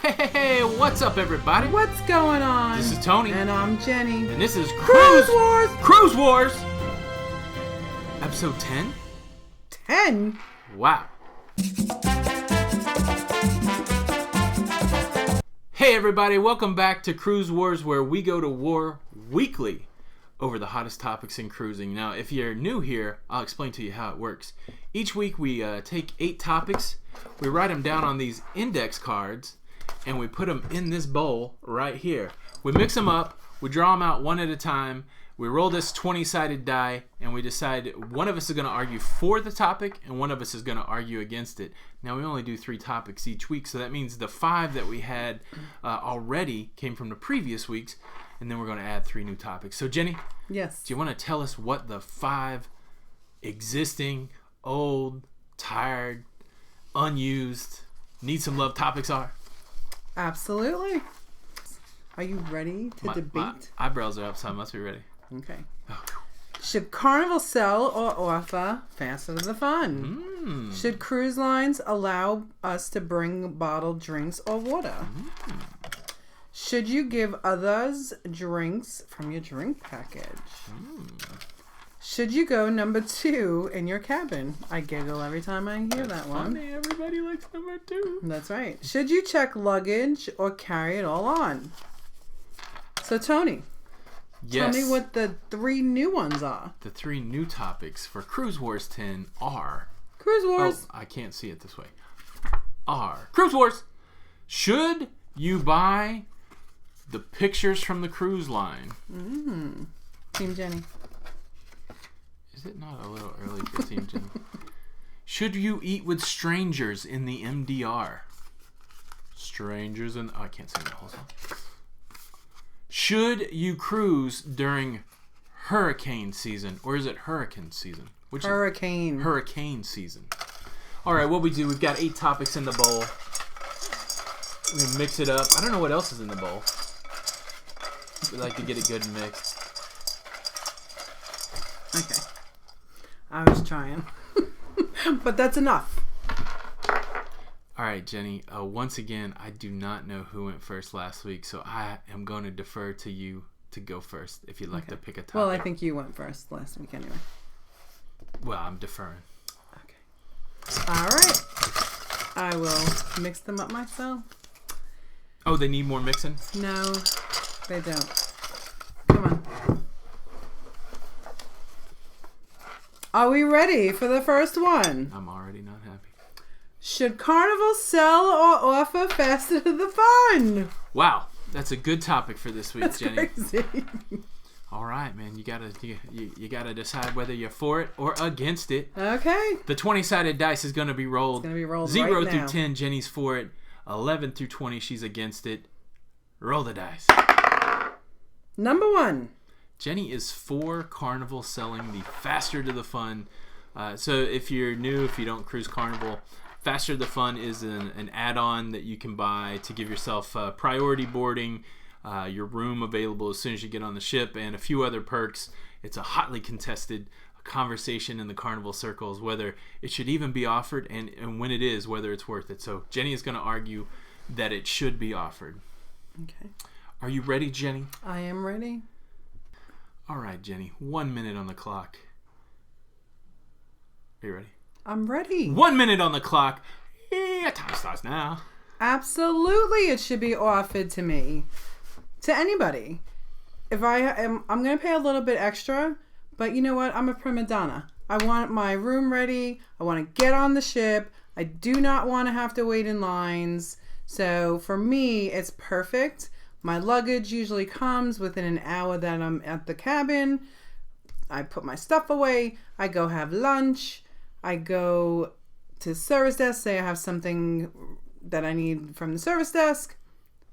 Hey, what's up, everybody? What's going on? This is Tony. And I'm Jenny. And this is Cruise Wars! Cruise Wars! Episode 10? 10? Wow. Hey, everybody. Welcome back to Cruise Wars, where we go to war weekly over the hottest topics in cruising. Now, if you're new here, I'll explain to you how it works. Each week, we take 8 topics. We write them down on these index cards, and we put them in this bowl right here. We mix them up. We draw them out one at a time. We roll this 20-sided die, and we decide one of us is going to argue for the topic, and one of us is going to argue against it. Now, we only do 3 topics each week, so that means the 5 that we had already came from the previous weeks, and then we're going to add 3 new topics. So, Jenny? Yes. Do you want to tell us what the 5 existing, old, tired, unused, need some love topics are? Absolutely. Are you ready to debate? My eyebrows are up, so I must be ready. Okay. Oh. Should Carnival sell or offer faster to the fun? Should cruise lines allow us to bring bottled drinks or water? Should you give others drinks from your drink package? Should you go number 2 in your cabin? I giggle every time I hear that one. Funny, everybody likes number 2. That's right. Should you check luggage or carry it all on? So, Tony, Yes. tell me what the 3 new ones are. The 3 new topics for Cruise Wars 10 are... Cruise Wars. Oh, I can't see it this way. Are... Cruise Wars! Should you buy the pictures from the cruise line? Team Jenny. Is it not a little early for Team Jenny? Should you eat with strangers in the MDR? Strangers in... Oh, I can't sing the whole song. Should you cruise during hurricane season, or is it hurricane season? Which Hurricane. is hurricane season. All right, what we do, we've got 8 topics in the bowl. We mix it up. I don't know what else is in the bowl. We like to get it good and mixed. Okay. I was trying. But that's enough. All right, Jenny. Once again, I do not know who went first last week, so I am going to defer to you to go first if you'd like to pick a topic. Well, I think you went first last week anyway. Well, I'm deferring. Okay. All right. I will mix them up myself. Oh, they need more mixing? No, they don't. Come on. Are we ready for the first one? I'm already not happy. Should Carnival sell or offer faster to the fun? Wow, that's a good topic for this week, That's Jenny. crazy. All right, man, you gotta decide whether you're for it or against it. Okay. The 20-sided dice is gonna be rolled. It's gonna be rolled 0 right through now. 10, Jenny's for it. 11 through 20, she's against it. Roll the dice. Number 1. Jenny is for Carnival selling the faster to the fun. So if you're new, if you don't cruise Carnival, faster to the fun is an add-on that you can buy to give yourself priority boarding, your room available as soon as you get on the ship, and a few other perks. It's a hotly contested conversation in the Carnival circles whether it should even be offered, and when it is, whether it's worth it. So Jenny is going to argue that it should be offered. Okay. Are you ready, Jenny? I am ready. All right, Jenny. 1 minute on the clock. Are you ready? I'm ready. 1 minute on the clock. Yeah, time starts now. Absolutely, it should be offered to me. To anybody. If I'm going to pay a little bit extra, but you know what? I'm a prima donna. I want my room ready. I want to get on the ship. I do not want to have to wait in lines. So for me, it's perfect. My luggage usually comes within an hour that I'm at the cabin. I put my stuff away. I go have lunch. I go to service desk, say I have something that I need from the service desk.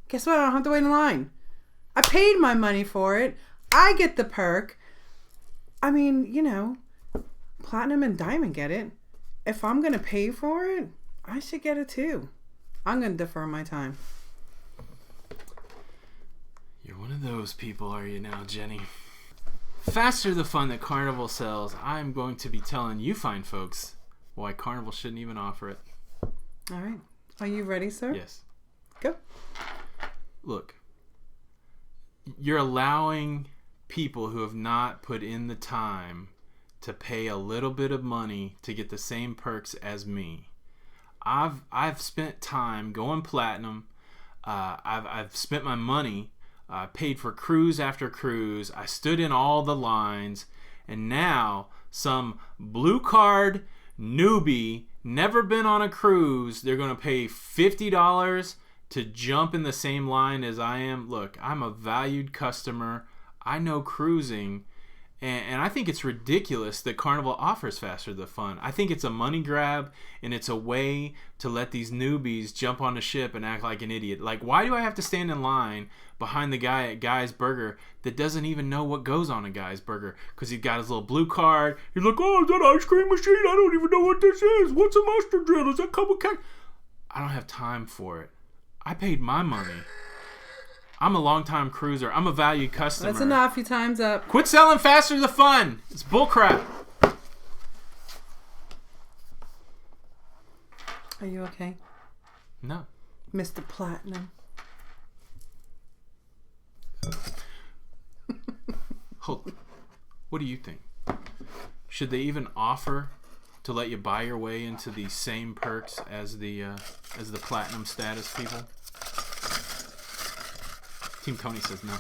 Guess what? I don't have to wait in line. I paid my money for it. I get the perk. I mean, you know, Platinum and Diamond get it. If I'm going to pay for it, I should get it too. I'm going to defer my time. You're one of those people, are you now, Jenny? Faster the fun that Carnival sells, I'm going to be telling you fine folks why Carnival shouldn't even offer it. All right. Are you ready, sir? Yes. Go. look, you're allowing people who have not put in the time to pay a little bit of money to get the same perks as me. I've spent time going platinum. I've spent my money. Paid for cruise after cruise. I stood in all the lines, and now some blue card newbie, never been on a cruise, they're going to pay $50 to jump in the same line as I am. Look, I'm a valued customer. I know cruising, and I think it's ridiculous that Carnival offers Faster the Fun. I think it's a money grab, and it's a way to let these newbies jump on the ship and act like an idiot. Like, why do I have to stand in line behind the guy at Guy's Burger that doesn't even know what goes on a Guy's Burger? Because he's got his little blue card. He's like, oh, is that ice cream machine? I don't even know what this is. What's a mustard drill? Is that couple cake? I don't have time for it. I paid my money. I'm a long-time cruiser. I'm a valued customer. That's enough. Your time's up. Quit selling Faster the Fun. It's bullcrap. Are you okay? No. Mr. Platinum. Hold. What do you think? Should they even offer to let you buy your way into the same perks as the platinum status people? Team Tony says no.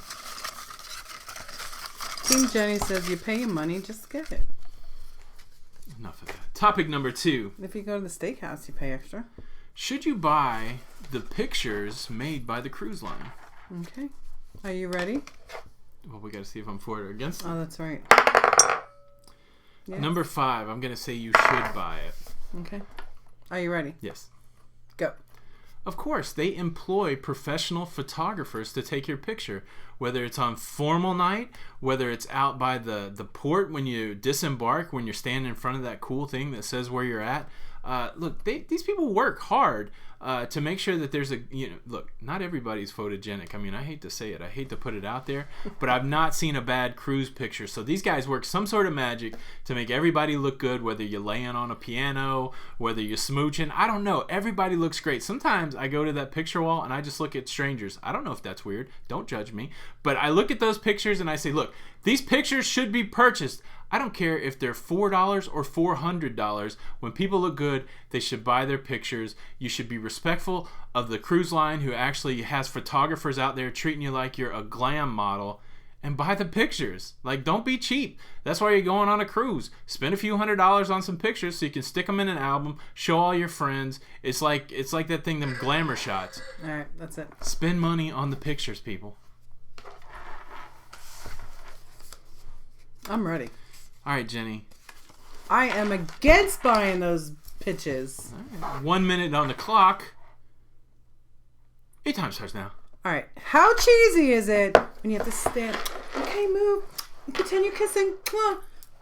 Team Jenny says you pay your money, just get it. Enough of that. Topic number 2. If you go to the steakhouse, you pay extra. Should you buy the pictures made by the cruise line? Okay. Are you ready? Well, we got to see if I'm for it or against it. Oh, that's right. Yes. Number 5, I'm going to say you should buy it. Okay. Are you ready? Yes. Go. Of course, they employ professional photographers to take your picture, whether it's on formal night, whether it's out by the port when you disembark, when you're standing in front of that cool thing that says where you're at. Look, these people work hard to make sure that there's look, not everybody's photogenic. I mean, I hate to say it. I hate to put it out there, but I've not seen a bad cruise picture. So these guys work some sort of magic to make everybody look good, whether you're laying on a piano, whether you're smooching. I don't know. Everybody looks great. Sometimes I go to that picture wall and I just look at strangers. I don't know if that's weird. Don't judge me. But I look at those pictures and I say, look, these pictures should be purchased. I don't care if they're $4 or $400. When people look good, they should buy their pictures. You should be respectful of the cruise line who actually has photographers out there treating you like you're a glam model, and buy the pictures. Like, don't be cheap. That's why you're going on a cruise. Spend a few $100s on some pictures so you can stick them in an album, show all your friends. It's like that thing, them glamour shots. All right, that's it. Spend money on the pictures, people. I'm ready. All right, Jenny. I am against buying those pitches. All right. 1 minute on the clock. Your time starts now. All right. How cheesy is it when you have to stand? Okay, move. Continue kissing.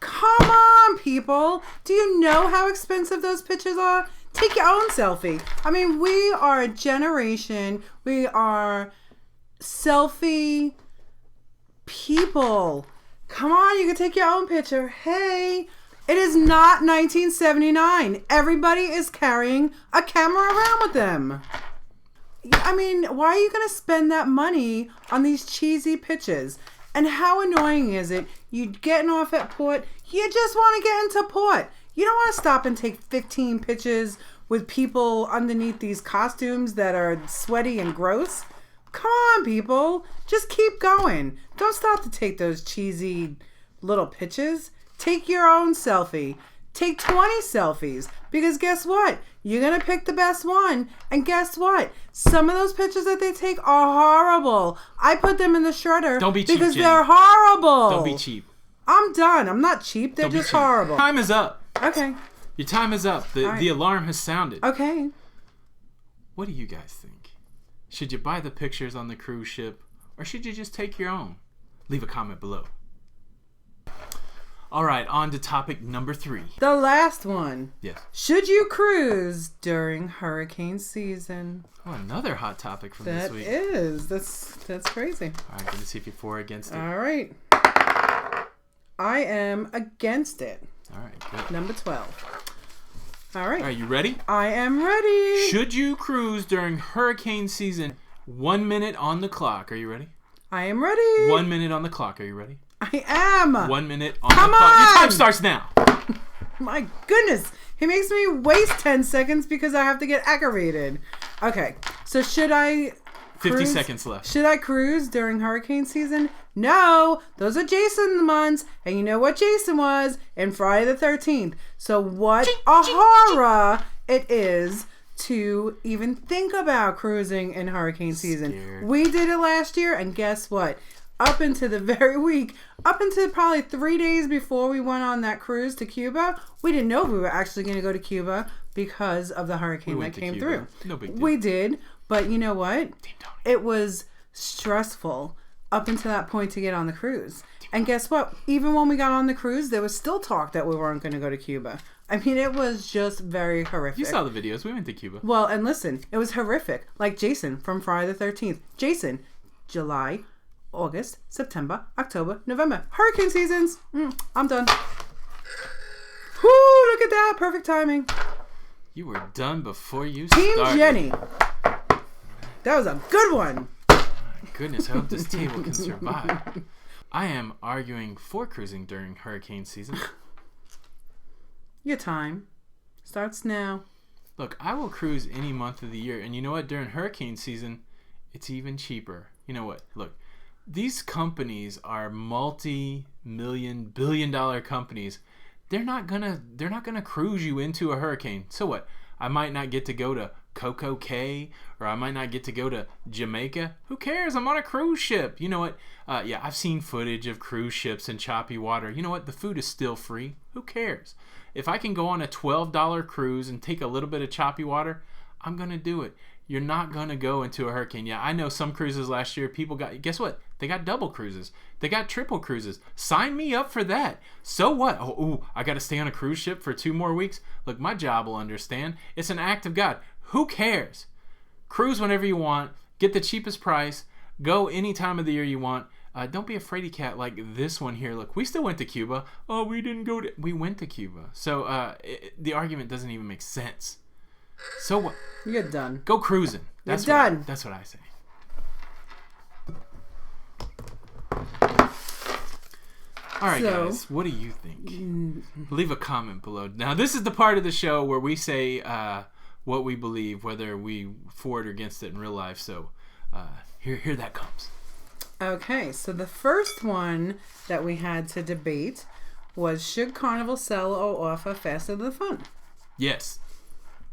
Come on, people. Do you know how expensive those pitches are? Take your own selfie. I mean, we are a generation. We are selfie people. Come on, you can take your own picture. Hey, it is not 1979. Everybody is carrying a camera around with them. I mean, why are you going to spend that money on these cheesy pictures? And how annoying is it? You getting off at port, you just want to get into port. You don't want to stop and take 15 pictures with people underneath these costumes that are sweaty and gross. Come on, people. Just keep going. Don't stop to take those cheesy little pictures. Take your own selfie. Take 20 selfies. Because guess what? You're going to pick the best one. And guess what? Some of those pictures that they take are horrible. I put them in the shredder. Don't be cheap, because Jenny. they're horrible. Don't be cheap. I'm done. I'm not cheap. They're just horrible. Time is up. Okay. Your time is up. The alarm has sounded. Okay. What do you guys think? Should you buy the pictures on the cruise ship, or should you just take your own? Leave a comment below. All right, on to topic number 3. The last one. Yes. Should you cruise during hurricane season? Oh, another hot topic from this week. That is. That's crazy. All right, going to see if you're for or against it. All right. I am against it. All right, good. Number 12. All right. Are you ready? I am ready. Should you cruise during hurricane season? 1 minute on the clock. Are you ready? I am ready. 1 minute on the clock. Are you ready? I am. 1 minute on the clock. Your time starts now. My goodness. He makes me waste 10 seconds because I have to get aggravated. Okay. So should I 50 seconds left. Should I cruise during hurricane season? No. Those are Jason months. And you know what Jason was in Friday the 13th. So what a horror it is to even think about cruising in hurricane season. Scared. We did it last year, and guess what? Up into the very week, up into probably 3 days before we went on that cruise to Cuba, we didn't know we were actually going to go to Cuba because of the hurricane that came through. No big deal. We did, but you know what? It was stressful up until that point to get on the cruise. And guess what? Even when we got on the cruise, there was still talk that we weren't going to go to Cuba. I mean, it was just very horrific. You saw the videos. We went to Cuba. Well, and listen, it was horrific. Like Jason from Friday the 13th. Jason, July, August, September, October, November. Hurricane seasons. I'm done. Whoo, look at that. Perfect timing. You were done before you Team started. Jenny. That was a good one. My goodness, I hope this table can survive. I am arguing for cruising during hurricane season. Your time starts now. Look, I will cruise any month of the year, and you know what? During hurricane season, it's even cheaper. You know what? Look, these companies are multi-million, billion-dollar companies. They're not gonna cruise you into a hurricane. So what? I might not get to go to Coco Cay, or I might not get to go to Jamaica. Who cares? I'm on a cruise ship. You know what? Yeah, I've seen footage of cruise ships in choppy water. You know what? The food is still free. Who cares? If I can go on a $12 cruise and take a little bit of choppy water, I'm going to do it. You're not going to go into a hurricane. Yeah, I know some cruises last year, people got, guess what? They got double cruises. They got triple cruises. Sign me up for that. So what? I got to stay on a cruise ship for 2 more weeks? Look, my job will understand. It's an act of God. Who cares? Cruise whenever you want. Get the cheapest price. Go any time of the year you want. Don't be a fraidy cat like this one here. Look, we still went to Cuba. Oh, we didn't go to... We went to Cuba. So the argument doesn't even make sense. So what? You're done. Go cruising. That's You're done. That's what I say. All right, guys. What do you think? Leave a comment below. Now, this is the part of the show where we say what we believe, whether we for it or against it in real life. So here that comes. Okay, so the first one that we had to debate was, should Carnival sell or offer faster than fun? Yes.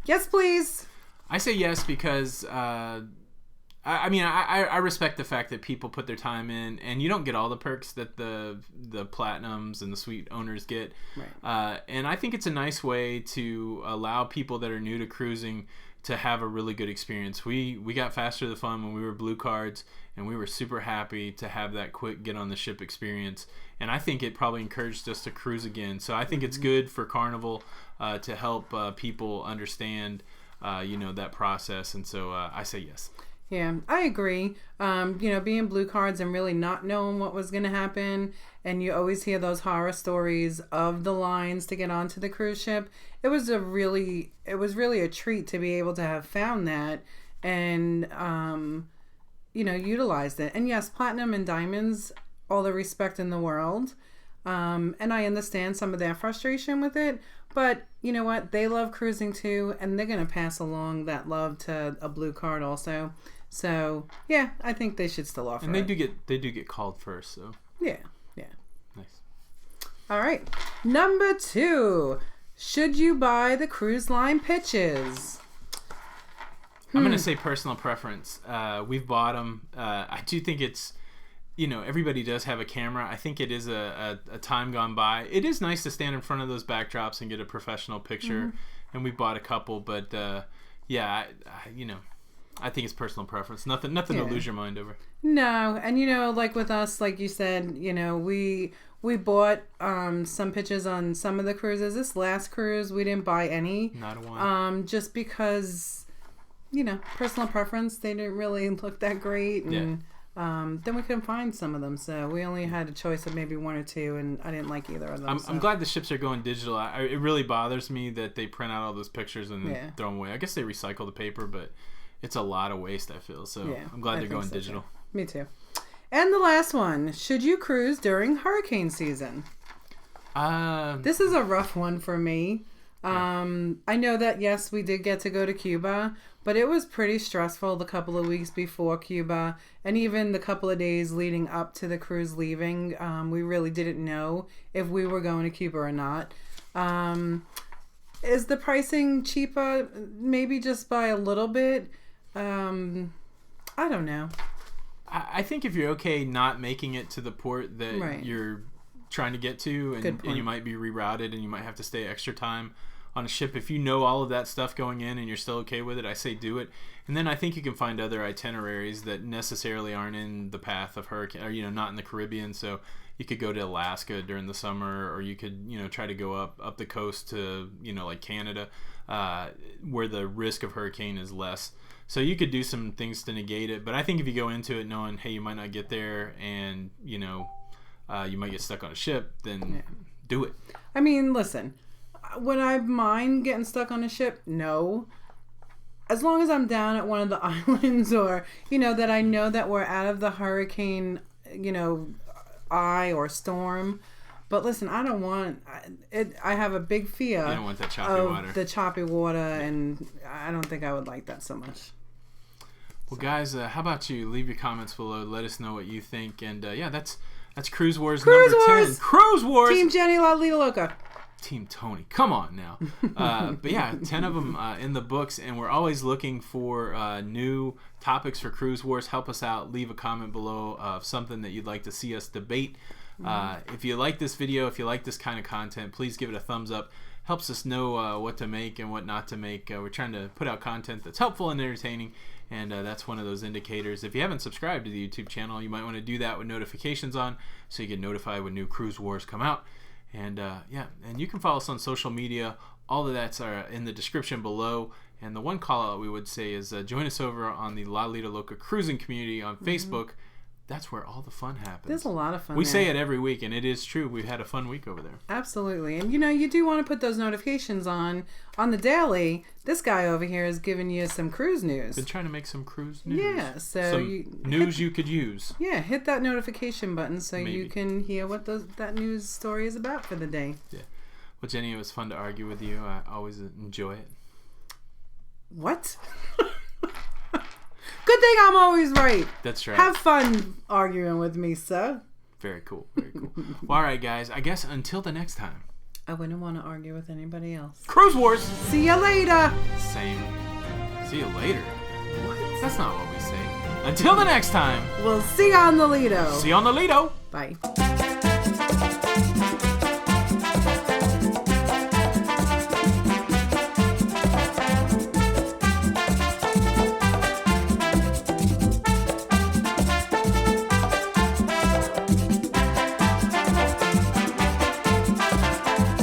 Yes, please. I say yes because I respect the fact that people put their time in, and you don't get all the perks that the platinums and the suite owners get. Right. And I think it's a nice way to allow people that are new to cruising to have a really good experience. We got faster than fun when we were blue cards, and we were super happy to have that quick get on the ship experience. And I think it probably encouraged us to cruise again. So I think it's good for Carnival to help people understand, that process. And so I say yes. Yeah, I agree. Being blue cards and really not knowing what was going to happen, and you always hear those horror stories of the lines to get onto the cruise ship. It was really a treat to be able to have found that and utilized it. And yes, platinum and diamonds, all the respect in the world. And I understand some of their frustration with it, but you know what? They love cruising too, and they're going to pass along that love to a blue card also. So yeah, I think they should still offer. And they do get called first. So yeah. Nice. All right, number 2. Should you buy the cruise line pitches? I'm going to say personal preference. We've bought them. I do think it's, everybody does have a camera. I think it is a time gone by. It is nice to stand in front of those backdrops and get a professional picture. And we bought a couple, but I think it's personal preference. Nothing to lose your mind over. No, and like with us, like you said, we bought some pitches on some of the cruises. This last cruise, we didn't buy any. Not a one. Just because, personal preference. They didn't really look that great, and then we couldn't find some of them, so we only had a choice of maybe 1 or 2, and I didn't like either of them. I'm glad the ships are going digital. It really bothers me that they print out all those pictures and then throw them away. I guess they recycle the paper, but it's a lot of waste, I feel. So Yeah, I'm glad I they're think going so, digital. too. Me too. And the last one, should you cruise during hurricane season? This is a rough one for me. I know that, yes, we did get to go to Cuba, but it was pretty stressful the couple of weeks before Cuba, and even the couple of days leading up to the cruise leaving. We really didn't know if we were going to Cuba or not. Is the pricing cheaper? Maybe just by a little bit. I don't know. I think if you're okay not making it to the port that Right. you're trying to get to, and you might be rerouted and you might have to stay extra time on a ship, if you know all of that stuff going in and you're still okay with it, I say do it. And then I think you can find other itineraries that necessarily aren't in the path of hurricane, or not in the Caribbean. So you could go to Alaska during the summer, or you could try to go up the coast to like Canada, where the risk of hurricane is less. So you could do some things to negate it. But I think if you go into it knowing, hey, you might not get there, and you might get stuck on a ship, then do it. I mean, listen, would I mind getting stuck on a ship? No. As long as I'm down at one of the islands, or, that I know that we're out of the hurricane, eye or storm. But listen, I don't want it. I have a big fear You don't want that choppy water. the choppy water, and I don't think I would like that so much. Well, guys, how about you leave your comments below? Let us know what you think. And that's Cruise Wars Cruise number 10. Wars! Cruise Wars! Team Jenny, Lido Loca. Team Tony. Come on now. But yeah, 10 of them in the books, and we're always looking for new topics for Cruise Wars. Help us out. Leave a comment below of something that you'd like to see us debate. If you like this video, if you like this kind of content, please give it a thumbs up. Helps us know what to make and what not to make. We're trying to put out content that's helpful and entertaining, and that's one of those indicators. If you haven't subscribed to the YouTube channel, you might want to do that with notifications on, so you get notified when new Cruise Wars come out. And and you can follow us on social media. All of that's in the description below. And the one call out we would say is join us over on the Lido Loca cruising community on Facebook. That's where all the fun happens. There's a lot of fun We there. say it every week, and it is true. We've had a fun week over there. Absolutely. And you do want to put those notifications on the daily. This guy over here is giving you some cruise news. Been trying to make some cruise news. Yeah, so some news you could use. Yeah, hit that notification button so Maybe. you can hear what that news story is about for the day. Yeah. Well, Jenny, it was fun to argue with you. I always enjoy it. What? Good thing I'm always right. That's right. Have fun arguing with me, sir. Very cool. Very cool. Well, all right, guys. I guess until the next time. I wouldn't want to argue with anybody else. Cruise Wars. See you later. Same. See you later. What? That's not what we say. Until the next time. We'll see you on the Lido. See you on the Lido. Bye.